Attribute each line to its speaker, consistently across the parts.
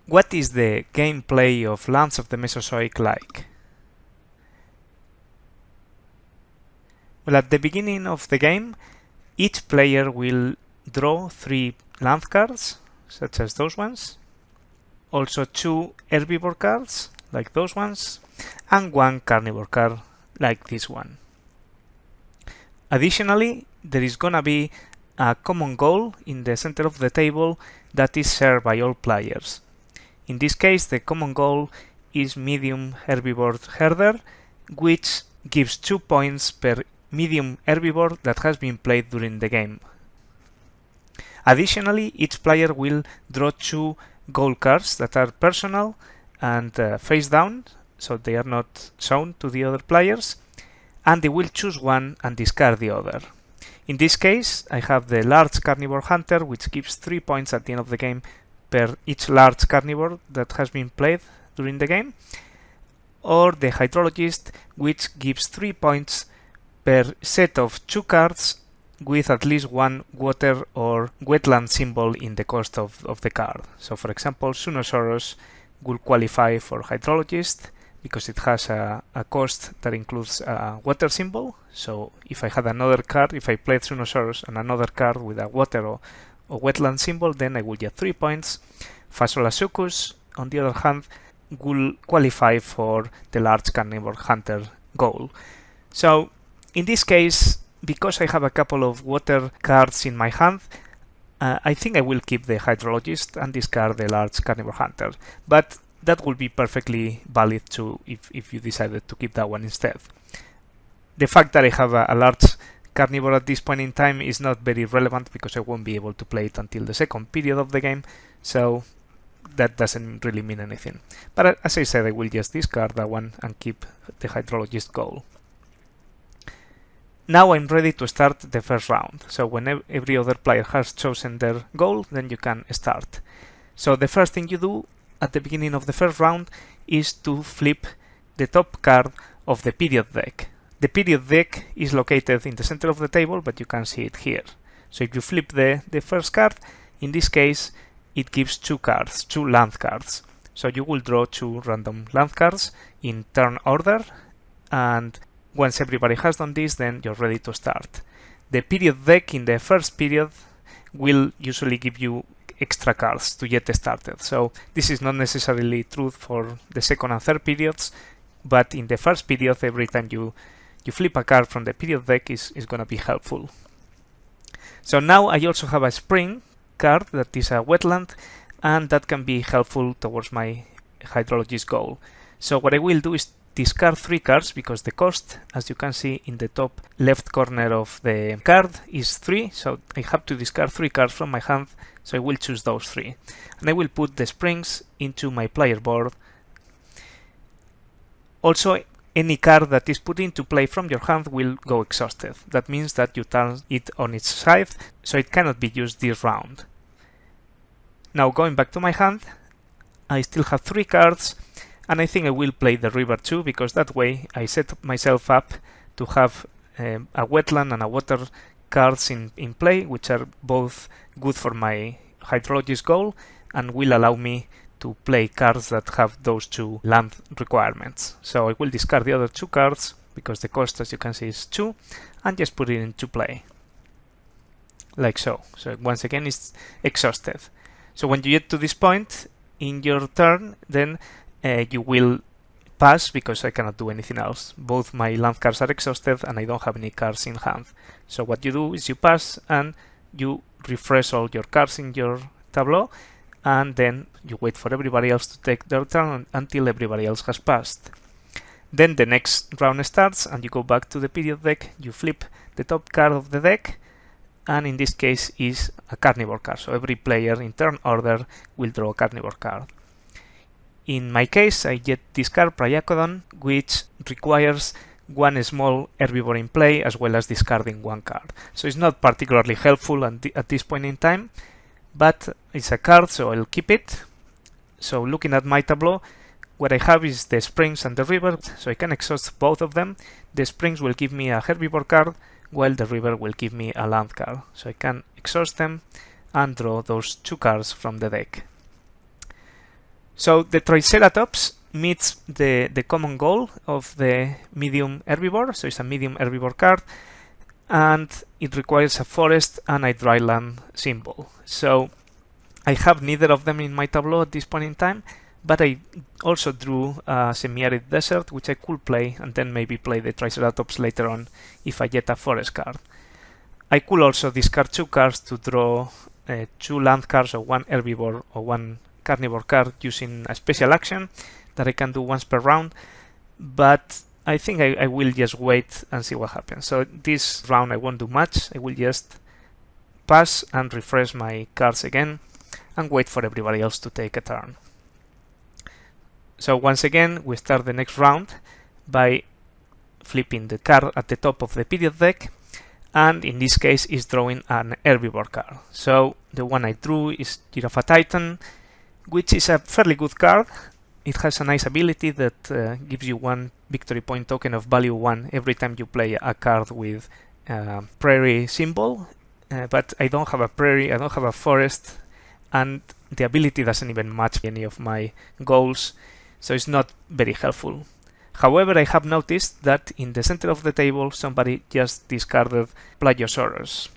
Speaker 1: What is the gameplay of Lands of the Mesozoic like? Well, at the beginning of the game, each player will draw 3 land cards, such as those ones, also 2 herbivore cards, like those ones, and 1 carnivore card, like this one. Additionally, there is gonna be a common goal in the center of the table that is shared by all players. In this case, the common goal is medium herbivore herder, which gives 2 points per medium herbivore that has been played during the game. Additionally, each player will draw 2 goal cards that are personal and face down, so they are not shown to the other players, and they will choose one and discard the other. In this case, I have the large carnivore hunter, which gives 3 points at the end of the game per each large carnivore that has been played during the game, or the hydrologist, which gives 3 points per set of 2 cards with at least 1 water or wetland symbol in the cost of the card. So for example, Sunosaurus will qualify for hydrologist because it has a cost that includes a water symbol. So if I had another card, if I played Sunosaurus and another card with a water or wetland symbol, then I will get 3 points. Fasolasuchus, on the other hand, will qualify for the large carnivore hunter goal. So in this case, because I have a couple of water cards in my hand, I think I will keep the hydrologist and discard the large carnivore hunter. But that will be perfectly valid too if you decided to keep that one instead. The fact that I have a large carnivore at this point in time is not very relevant because I won't be able to play it until the second period of the game, so that doesn't really mean anything. But as I said, I will just discard that one and keep the hydrologist goal. Now I'm ready to start the first round. So when every other player has chosen their goal, then you can start. So the first thing you do at the beginning of the first round is to flip the top card of the period deck. The period deck is located in the center of the table, but you can see it here. So if you flip the first card, in this case, it gives 2 cards, 2 land cards. So you will draw 2 random land cards in turn order, and once everybody has done this, then you're ready to start. The period deck in the first period will usually give you extra cards to get started. So this is not necessarily true for the second and third periods, but in the first period, every time you flip a card from the period deck is going to be helpful. So now I also have a spring card that is a wetland, and that can be helpful towards my hydrologist goal. So what I will do is discard 3 cards because the cost, as you can see in the top left corner of the card, is 3. So I have to discard 3 cards from my hand, so I will choose those 3. And I will put the springs into my player board. Also, any card that is put into play from your hand will go exhausted. That means that you turn it on its side, so it cannot be used this round. Now going back to my hand, I still have 3 cards, and I think I will play the river too, because that way I set myself up to have a wetland and a water cards in play, which are both good for my hydrologist goal and will allow me to play cards that have those 2 land requirements. So I will discard the other 2 cards because the cost, as you can see, is 2, and just put it into play. Like so. So once again, it's exhausted. So when you get to this point in your turn, then you will pass because I cannot do anything else. Both my land cards are exhausted and I don't have any cards in hand. So what you do is you pass and you refresh all your cards in your tableau, and then you wait for everybody else to take their turn until everybody else has passed. Then the next round starts and you go back to the period deck, you flip the top card of the deck, and in this case is a carnivore card. So every player in turn order will draw a carnivore card. In my case, I get discard Priacodon, which requires 1 small herbivore in play as well as discarding 1 card. So it's not particularly helpful at this point in time, but it's a card, so I'll keep it. So looking at my tableau, what I have is the springs and the river, so I can exhaust both of them. The springs will give me a herbivore card, while the river will give me a land card. So I can exhaust them and draw those 2 cards from the deck. So the Triceratops meets the common goal of the medium herbivore, so it's a medium herbivore card, and it requires a forest and a dryland symbol. So I have neither of them in my tableau at this point in time, but I also drew a semi-arid desert, which I could play, and then maybe play the Triceratops later on if I get a forest card. I could also discard 2 cards to draw 2 land cards, or 1 herbivore or 1 carnivore card using a special action that I can do once per round, but I think I will just wait and see what happens. So this round I won't do much. I will just pass and refresh my cards again and wait for everybody else to take a turn. So once again, we start the next round by flipping the card at the top of the period deck, and in this case is drawing an herbivore card. So the one I drew is Giraffe Titan, which is a fairly good card. It has a nice ability that gives you 1 victory point token of value 1 every time you play a card with prairie symbol, but I don't have a prairie, I don't have a forest, and the ability doesn't even match any of my goals, so it's not very helpful. However, I have noticed that in the center of the table somebody just discarded Plagiosaurus,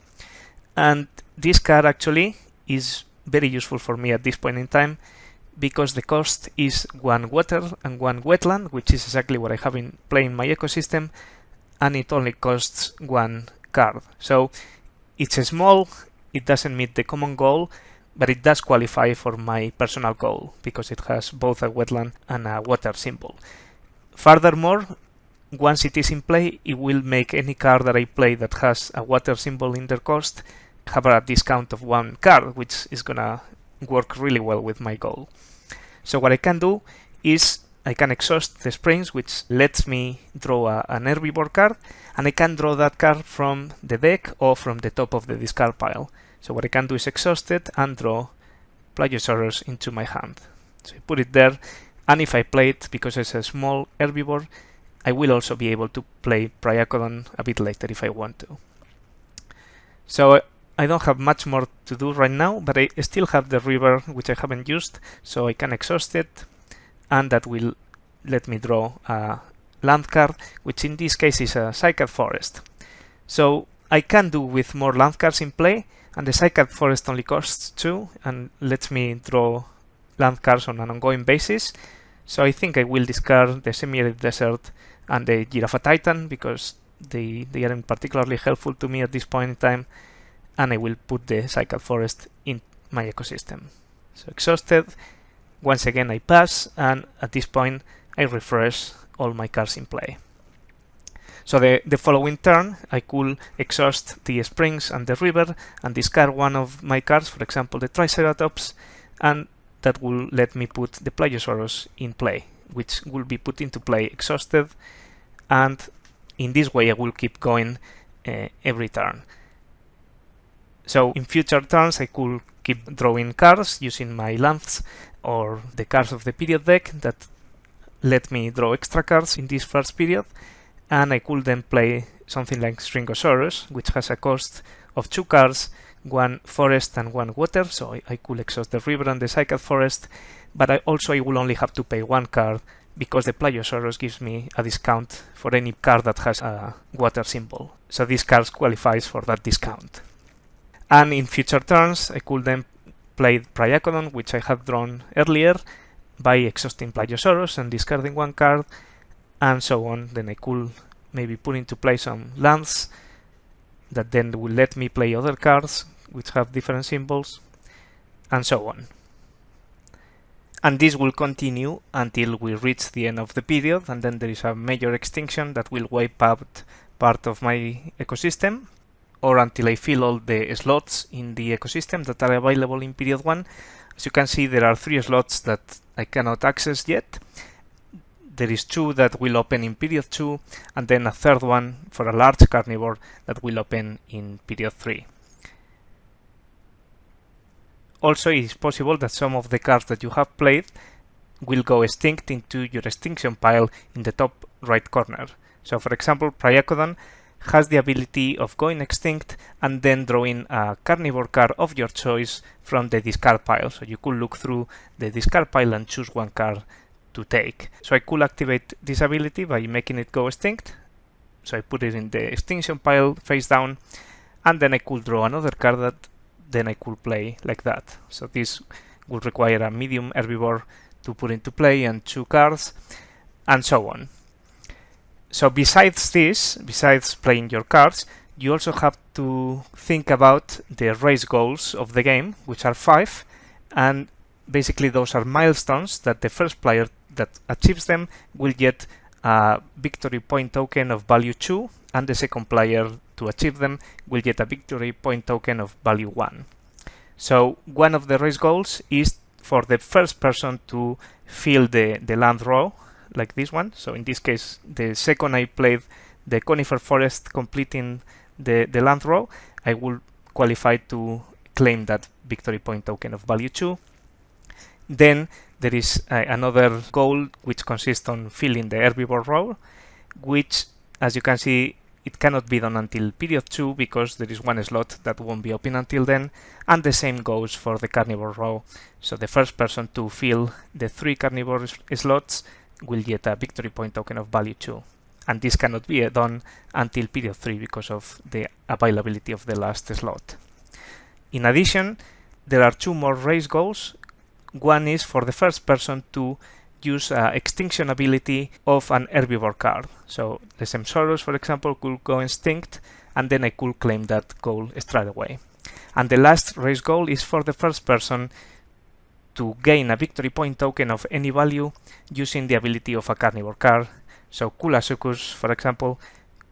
Speaker 1: and this card actually is very useful for me at this point in time because the cost is 1 water and 1 wetland, which is exactly what I have in play in my ecosystem, and it only costs 1 card. So it's small, it doesn't meet the common goal, but it does qualify for my personal goal because it has both a wetland and a water symbol. Furthermore, once it is in play, it will make any card that I play that has a water symbol in their cost have a discount of 1 card, which is gonna work really well with my goal. So what I can do is I can exhaust the springs, which lets me draw an herbivore card, and I can draw that card from the deck or from the top of the discard pile. So what I can do is exhaust it and draw Plagiosaurus into my hand. So I put it there, and if I play it, because it's a small herbivore, I will also be able to play Priacodon a bit later if I want to. So I don't have much more to do right now, but I still have the river, which I haven't used, so I can exhaust it, and that will let me draw a land card, which in this case is a Cycad Forest. So I can do with more land cards in play, and the Cycad Forest only costs 2 and lets me draw land cards on an ongoing basis. So I think I will discard the Semi-Arid Desert and the Giraffe Titan because they aren't particularly helpful to me at this point in time, and I will put the Cycad Forest in my ecosystem. So exhausted, once again I pass, and at this point I refresh all my cards in play. So the following turn I could exhaust the springs and the river and discard one of my cards, for example the Triceratops, and that will let me put the Plagiosaurus in play, which will be put into play exhausted, and in this way I will keep going every turn. So in future turns I could keep drawing cards using my lands or the cards of the period deck that let me draw extra cards in this first period, and I could then play something like Stringosaurus, which has a cost of 2 cards, 1 forest and 1 water, so I could exhaust the river and the Cycad Forest, but I will only have to pay 1 card because the Plagiosaurus gives me a discount for any card that has a water symbol. So this card qualifies for that discount. And in future turns, I could then play Priacodon, which I had drawn earlier, by exhausting Plagiosaurus and discarding 1 card, and so on. Then I could maybe put into play some lands that then will let me play other cards which have different symbols, and so on. And this will continue until we reach the end of the period, and then there is a major extinction that will wipe out part of my ecosystem, or until I fill all the slots in the ecosystem that are available in period 1. As you can see, there are 3 slots that I cannot access yet. There is 2 that will open in period 2, and then a 3rd one for a large carnivore that will open in period 3. Also, it is possible that some of the cards that you have played will go extinct into your extinction pile in the top right corner. So for example, Priacodon has the ability of going extinct and then drawing a carnivore card of your choice from the discard pile. So you could look through the discard pile and choose one card to take. So I could activate this ability by making it go extinct. So I put it in the extinction pile face down, and then I could draw another card that then I could play like that. So this would require a medium herbivore to put into play and 2 cards, and so on. So besides this, besides playing your cards, you also have to think about the race goals of the game, which are 5, and basically those are milestones that the first player that achieves them will get a victory point token of value 2, and the second player to achieve them will get a victory point token of value 1. So one of the race goals is for the first person to fill the land row, like this one. So in this case, the second I played the conifer forest completing the land row, I will qualify to claim that victory point token of value 2. Then there is another goal which consists on filling the herbivore row, which, as you can see, it cannot be done until period 2 because there is one slot that won't be open until then, and the same goes for the carnivore row. So the first person to fill the 3 carnivore slots will get a victory point token of value 2. And this cannot be done until period 3 because of the availability of the last slot. In addition, there are 2 more race goals. One is for the first person to use extinction ability of an herbivore card. So the Semsaurus, for example, could go extinct, and then I could claim that goal straight away. And the last race goal is for the first person to gain a victory point token of any value using the ability of a carnivore card. So Kulasukus, for example,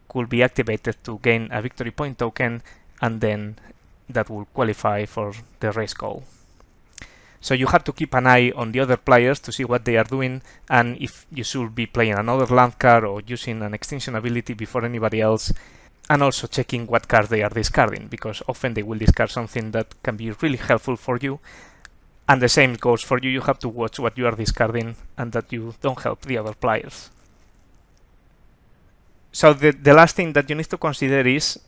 Speaker 1: could be activated to gain a victory point token, and then that will qualify for the race goal. So you have to keep an eye on the other players to see what they are doing, and if you should be playing another land card or using an extinction ability before anybody else, and also checking what cards they are discarding, because often they will discard something that can be really helpful for you. And the same goes for you. You have to watch what you are discarding and that you don't help the other players. So the last thing that you need to consider is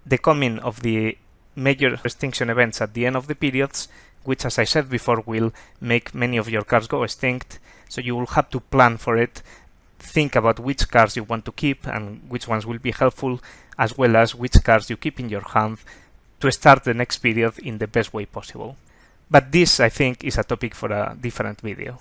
Speaker 1: the coming of the major extinction events at the end of the periods, which, as I said before, will make many of your cards go extinct. So you will have to plan for it, think about which cards you want to keep and which ones will be helpful, as well as which cards you keep in your hand to start the next period in the best way possible. But this, I think, is a topic for a different video.